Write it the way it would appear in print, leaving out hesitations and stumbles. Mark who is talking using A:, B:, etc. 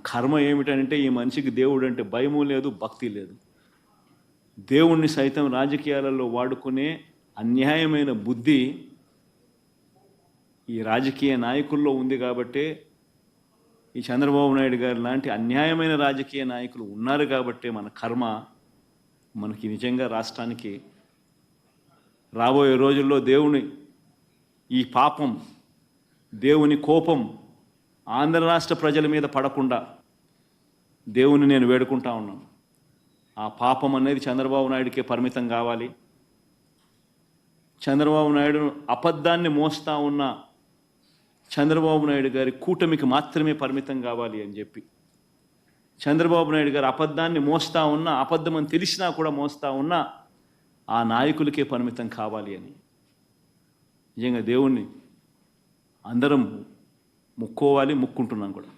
A: కర్మ ఏమిటంటే ఈ మనిషికి దేవుడు అంటే భయము లేదు, భక్తి లేదు. దేవుణ్ణి సైతం రాజకీయాలలో వాడుకునే అన్యాయమైన బుద్ధి ఈ రాజకీయ నాయకుల్లో ఉంది. కాబట్టే ఈ చంద్రబాబు నాయుడు గారు లాంటి అన్యాయమైన రాజకీయ నాయకులు ఉన్నారు. కాబట్టే మన కర్మ మనకి నిజంగా రాష్ట్రానికి రాబోయే రోజుల్లో దేవుని ఈ పాపం, దేవుని కోపం ఆంధ్ర రాష్ట్ర ప్రజల మీద పడకుండా దేవుని నేను వేడుకుంటా ఉన్నాను. ఆ పాపం అనేది చంద్రబాబు నాయుడికే పరిమితం కావాలి. చంద్రబాబు నాయుడు అబద్ధాన్ని మోస్తా ఉన్న చంద్రబాబు నాయుడు గారి కూటమికి మాత్రమే పరిమితం కావాలి అని చెప్పి, చంద్రబాబు నాయుడు గారు అబద్ధాన్ని మోస్తా ఉన్నా, అబద్ధం అని తెలిసినా కూడా మోస్తా ఉన్నా ఆ నాయకులకే పరిమితం కావాలి అని నిజంగా దేవుణ్ణి అందరం ముక్కోవాలి, ముక్కుంటున్నాం కూడా.